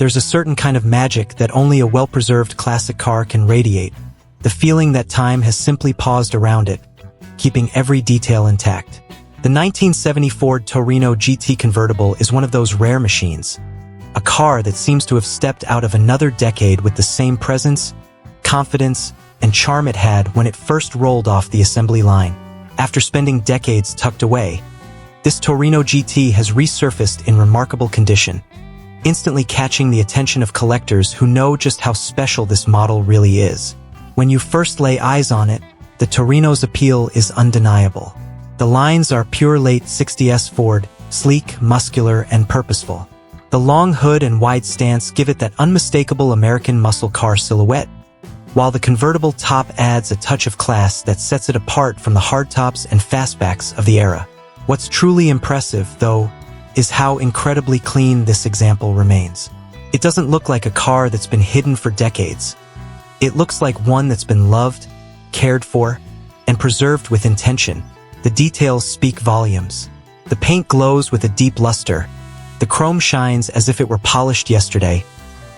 There's a certain kind of magic that only a well-preserved classic car can radiate, the feeling that time has simply paused around it, keeping every detail intact. The 1970 Ford Torino GT Convertible is one of those rare machines, a car that seems to have stepped out of another decade with the same presence, confidence, and charm it had when it first rolled off the assembly line. After spending decades tucked away, this Torino GT has resurfaced in remarkable condition, instantly catching the attention of collectors who know just how special this model really is. When you first lay eyes on it, the Torino's appeal is undeniable. The lines are pure late 60s Ford, sleek, muscular, and purposeful. The long hood and wide stance give it that unmistakable American muscle car silhouette, while the convertible top adds a touch of class that sets it apart from the hardtops and fastbacks of the era. What's truly impressive, though, is how incredibly clean this example remains. It doesn't look like a car that's been hidden for decades. It looks like one that's been loved, cared for, and preserved with intention. The details speak volumes. The paint glows with a deep luster, the chrome shines as if it were polished yesterday,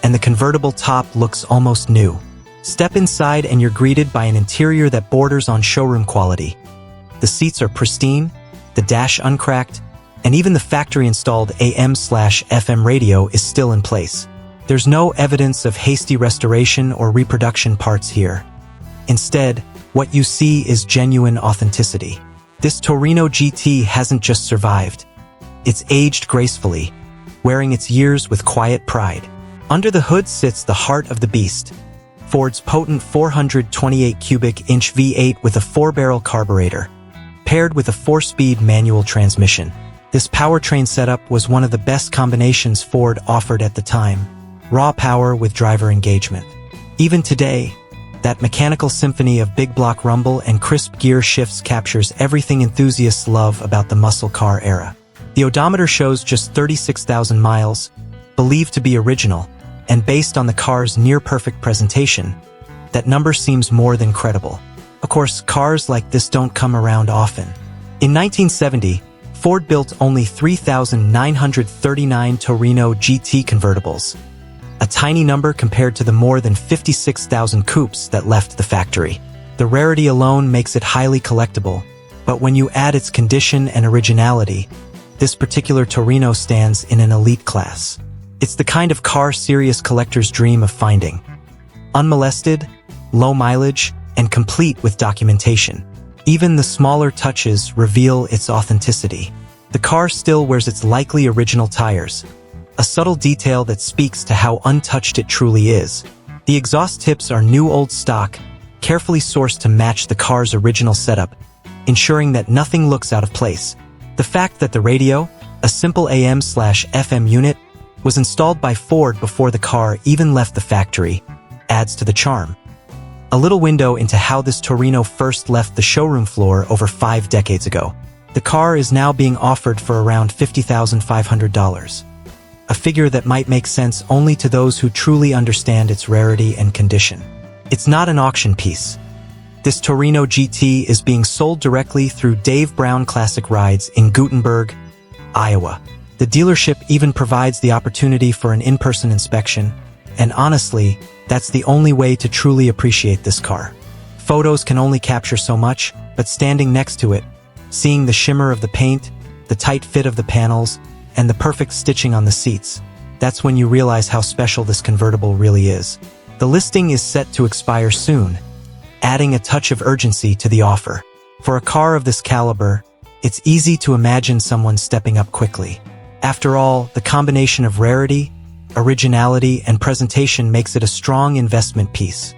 and the convertible top looks almost new. Step inside and you're greeted by an interior that borders on showroom quality. The seats are pristine, the dash uncracked, and even the factory-installed AM/FM radio is still in place. There's no evidence of hasty restoration or reproduction parts here. Instead, what you see is genuine authenticity. This Torino GT hasn't just survived. It's aged gracefully, wearing its years with quiet pride. Under the hood sits the heart of the beast, Ford's potent 428 cubic inch V8 with a 4-barrel carburetor, paired with a 4-speed manual transmission. This powertrain setup was one of the best combinations Ford offered at the time, raw power with driver engagement. Even today, that mechanical symphony of big block rumble and crisp gear shifts captures everything enthusiasts love about the muscle car era. The odometer shows just 36,000 miles, believed to be original, and based on the car's near-perfect presentation, that number seems more than credible. Of course, cars like this don't come around often. In 1970, Ford built only 3,939 Torino GT convertibles, a tiny number compared to the more than 56,000 coupes that left the factory. The rarity alone makes it highly collectible, but when you add its condition and originality, this particular Torino stands in an elite class. It's the kind of car serious collectors dream of finding. Unmolested, low mileage, and complete with documentation. Even the smaller touches reveal its authenticity. The car still wears its likely original tires, a subtle detail that speaks to how untouched it truly is. The exhaust tips are new old stock, carefully sourced to match the car's original setup, ensuring that nothing looks out of place. The fact that the radio, a simple AM/FM unit, was installed by Ford before the car even left the factory, adds to the charm. A little window into how this Torino first left the showroom floor over 5 decades ago. The car is now being offered for around $50,500, a figure that might make sense only to those who truly understand its rarity and condition. It's not an auction piece. This Torino GT is being sold directly through Dave Brown Classic Rides in Gutenberg, Iowa. The dealership even provides the opportunity for an in-person inspection, and honestly, that's the only way to truly appreciate this car. Photos can only capture so much, but standing next to it, seeing the shimmer of the paint, the tight fit of the panels, and the perfect stitching on the seats, that's when you realize how special this convertible really is. The listing is set to expire soon, adding a touch of urgency to the offer. For a car of this caliber, it's easy to imagine someone stepping up quickly. After all, the combination of rarity, originality, and presentation makes it a strong investment piece,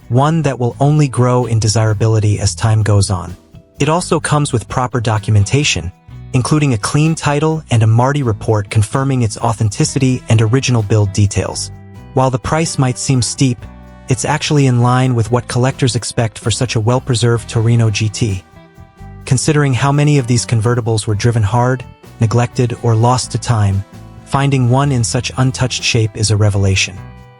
one that will only grow in desirability as time goes on. It also comes with proper documentation, including a clean title and a MARTI report confirming its authenticity and original build details. While the price might seem steep, it's actually in line with what collectors expect for such a well-preserved Torino GT. Considering how many of these convertibles were driven hard, neglected, or lost to time, finding one in such untouched shape is a revelation.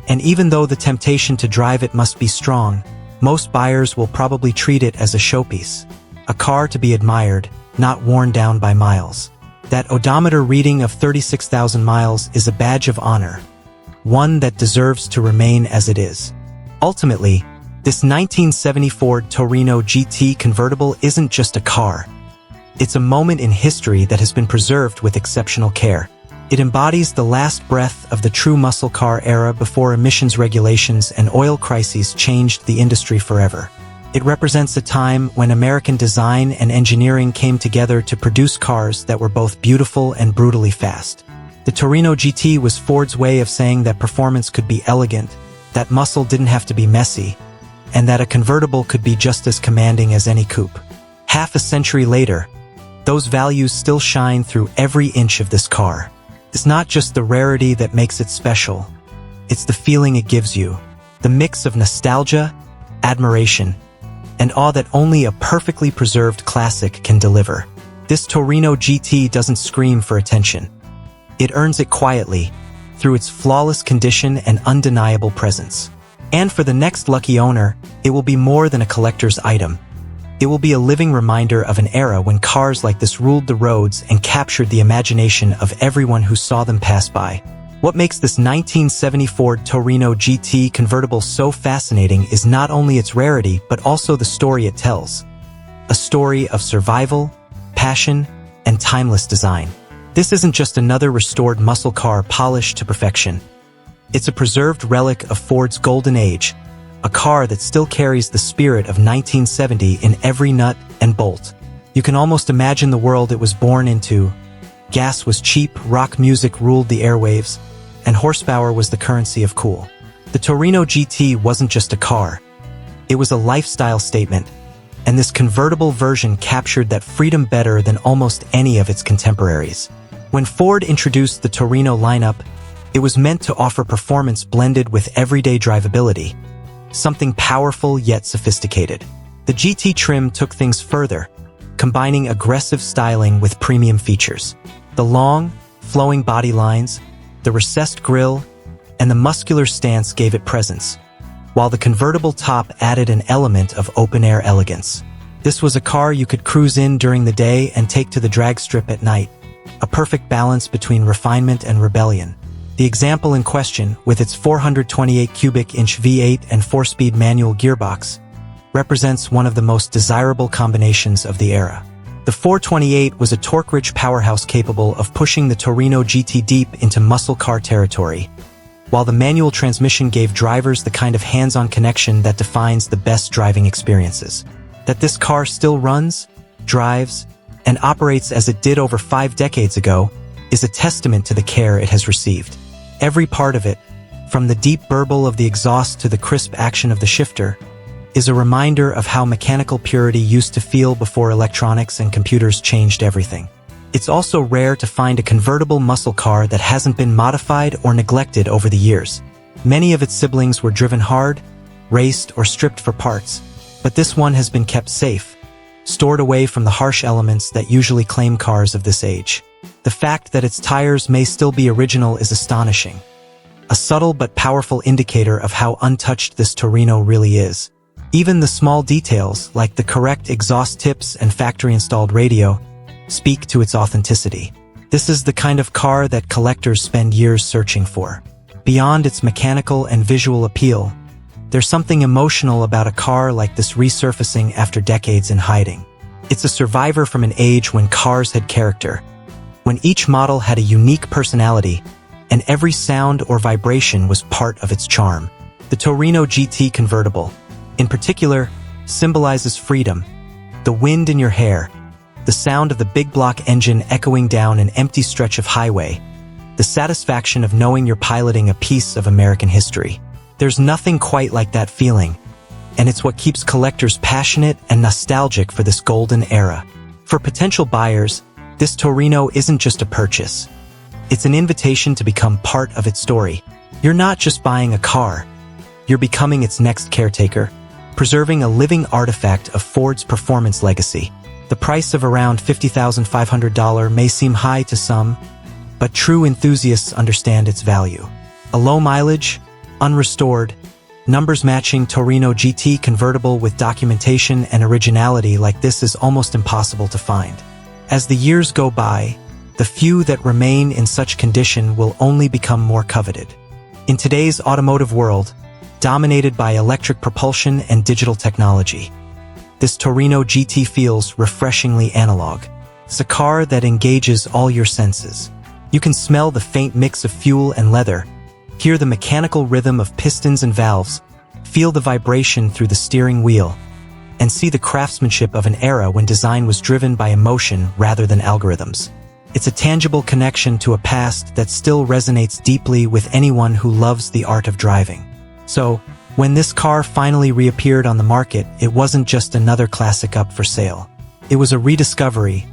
And even though the temptation to drive it must be strong, most buyers will probably treat it as a showpiece. A car to be admired, not worn down by miles. That odometer reading of 36,000 miles is a badge of honor, one that deserves to remain as it is. Ultimately, this 1970 Ford Torino GT Convertible isn't just a car. It's a moment in history that has been preserved with exceptional care. It embodies the last breath of the true muscle car era before emissions regulations and oil crises changed the industry forever. It represents a time when American design and engineering came together to produce cars that were both beautiful and brutally fast. The Torino GT was Ford's way of saying that performance could be elegant, that muscle didn't have to be messy, and that a convertible could be just as commanding as any coupe. Half a century later, those values still shine through every inch of this car. It's not just the rarity that makes it special. It's the feeling it gives you, the mix of nostalgia, admiration, and awe that only a perfectly preserved classic can deliver. This Torino GT doesn't scream for attention. It earns it quietly, through its flawless condition and undeniable presence. And for the next lucky owner, it will be more than a collector's item. It will be a living reminder of an era when cars like this ruled the roads and captured the imagination of everyone who saw them pass by. What makes this 1970 Ford Torino GT Convertible so fascinating is not only its rarity but also the story it tells. A story of survival, passion, and timeless design. This isn't just another restored muscle car polished to perfection. It's a preserved relic of Ford's golden age, a car that still carries the spirit of 1970 in every nut and bolt. You can almost imagine the world it was born into. Gas was cheap, rock music ruled the airwaves, and horsepower was the currency of cool. The Torino GT wasn't just a car. It was a lifestyle statement, and this convertible version captured that freedom better than almost any of its contemporaries. When Ford introduced the Torino lineup, it was meant to offer performance blended with everyday drivability, something powerful yet sophisticated. The GT trim took things further, combining aggressive styling with premium features. The long, flowing body lines, the recessed grille, and the muscular stance gave it presence, while the convertible top added an element of open-air elegance. This was a car you could cruise in during the day and take to the drag strip at night, a perfect balance between refinement and rebellion. The example in question, with its 428 cubic inch V8 and 4-speed manual gearbox, represents one of the most desirable combinations of the era. The 428 was a torque-rich powerhouse capable of pushing the Torino GT deep into muscle car territory, while the manual transmission gave drivers the kind of hands-on connection that defines the best driving experiences. That this car still runs, drives, and operates as it did over 5 decades ago is a testament to the care it has received. Every part of it, from the deep burble of the exhaust to the crisp action of the shifter, is a reminder of how mechanical purity used to feel before electronics and computers changed everything. It's also rare to find a convertible muscle car that hasn't been modified or neglected over the years. Many of its siblings were driven hard, raced, or stripped for parts, but this one has been kept safe, stored away from the harsh elements that usually claim cars of this age. The fact that its tires may still be original is astonishing, a subtle but powerful indicator of how untouched this Torino really is. Even the small details, like the correct exhaust tips and factory-installed radio, speak to its authenticity. This is the kind of car that collectors spend years searching for. Beyond its mechanical and visual appeal, there's something emotional about a car like this resurfacing after decades in hiding. It's a survivor from an age when cars had character, when each model had a unique personality, and every sound or vibration was part of its charm. The Torino GT Convertible, in particular, symbolizes freedom, the wind in your hair, the sound of the big block engine echoing down an empty stretch of highway, the satisfaction of knowing you're piloting a piece of American history. There's nothing quite like that feeling, and it's what keeps collectors passionate and nostalgic for this golden era. For potential buyers, this Torino isn't just a purchase. It's an invitation to become part of its story. You're not just buying a car, you're becoming its next caretaker, preserving a living artifact of Ford's performance legacy. The price of around $50,500 may seem high to some, but true enthusiasts understand its value. A low mileage, unrestored, numbers-matching Torino GT convertible with documentation and originality like this is almost impossible to find. As the years go by, the few that remain in such condition will only become more coveted. In today's automotive world, dominated by electric propulsion and digital technology, this Torino GT feels refreshingly analog. It's a car that engages all your senses. You can smell the faint mix of fuel and leather, hear the mechanical rhythm of pistons and valves, feel the vibration through the steering wheel, and see the craftsmanship of an era when design was driven by emotion rather than algorithms. It's a tangible connection to a past that still resonates deeply with anyone who loves the art of driving. So, when this car finally reappeared on the market, it wasn't just another classic up for sale. It was a rediscovery,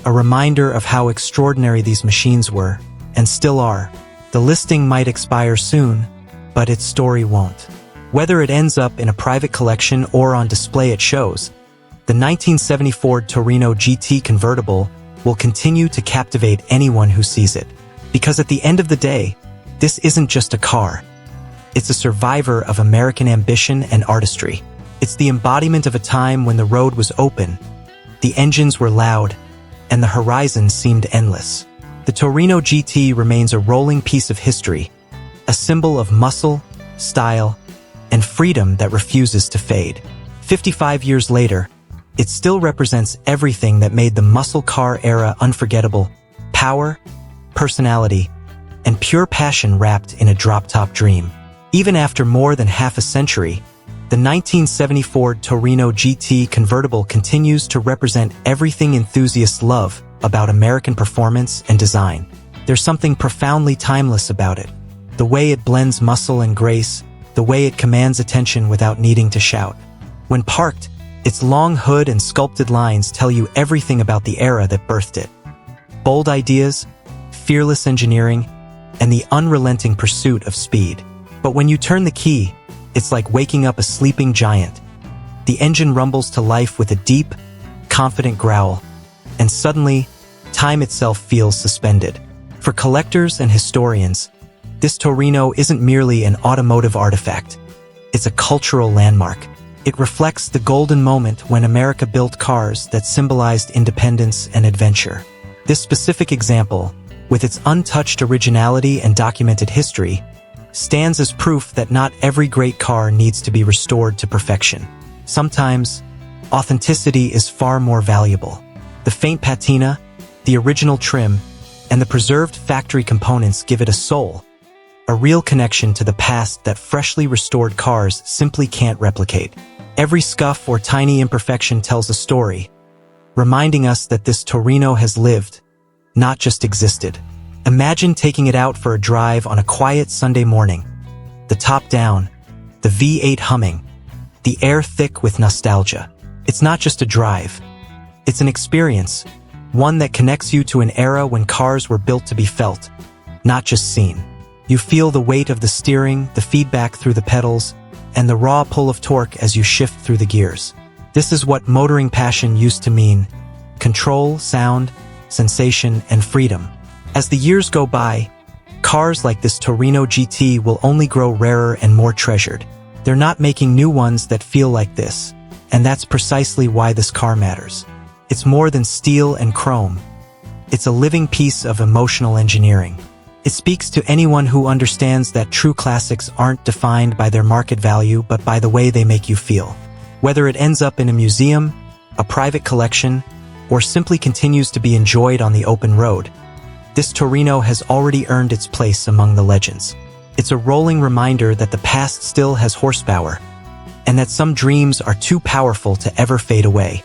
a reminder of how extraordinary these machines were, and still are. The listing might expire soon, but its story won't. Whether it ends up in a private collection or on display at shows, the 1970 Ford Torino GT Convertible will continue to captivate anyone who sees it. Because at the end of the day, this isn't just a car. It's a survivor of American ambition and artistry. It's the embodiment of a time when the road was open, the engines were loud, and the horizon seemed endless. The Torino GT remains a rolling piece of history, a symbol of muscle, style, and freedom that refuses to fade. 55 years later, it still represents everything that made the muscle car era unforgettable: power, personality, and pure passion wrapped in a drop-top dream. Even after more than half a century, the 1970 Ford Torino GT Convertible continues to represent everything enthusiasts love about American performance and design. There's something profoundly timeless about it. The way it blends muscle and grace, the way it commands attention without needing to shout. When parked, its long hood and sculpted lines tell you everything about the era that birthed it. Bold ideas, fearless engineering, and the unrelenting pursuit of speed. But when you turn the key, it's like waking up a sleeping giant. The engine rumbles to life with a deep, confident growl, and suddenly, time itself feels suspended. For collectors and historians, this Torino isn't merely an automotive artifact. It's a cultural landmark. It reflects the golden moment when America built cars that symbolized independence and adventure. This specific example, with its untouched originality and documented history, stands as proof that not every great car needs to be restored to perfection. Sometimes, authenticity is far more valuable. The faint patina, the original trim, and the preserved factory components give it a soul, a real connection to the past that freshly restored cars simply can't replicate. Every scuff or tiny imperfection tells a story, reminding us that this Torino has lived, not just existed. Imagine taking it out for a drive on a quiet Sunday morning. The top down, the V8 humming, the air thick with nostalgia. It's not just a drive. It's an experience, one that connects you to an era when cars were built to be felt, not just seen. You feel the weight of the steering, the feedback through the pedals, and the raw pull of torque as you shift through the gears. This is what motoring passion used to mean: control, sound, sensation, and freedom. As the years go by, cars like this Torino GT will only grow rarer and more treasured. They're not making new ones that feel like this, and that's precisely why this car matters. It's more than steel and chrome. It's a living piece of emotional engineering. It speaks to anyone who understands that true classics aren't defined by their market value but by the way they make you feel. Whether it ends up in a museum, a private collection, or simply continues to be enjoyed on the open road, this Torino has already earned its place among the legends. It's a rolling reminder that the past still has horsepower, and that some dreams are too powerful to ever fade away.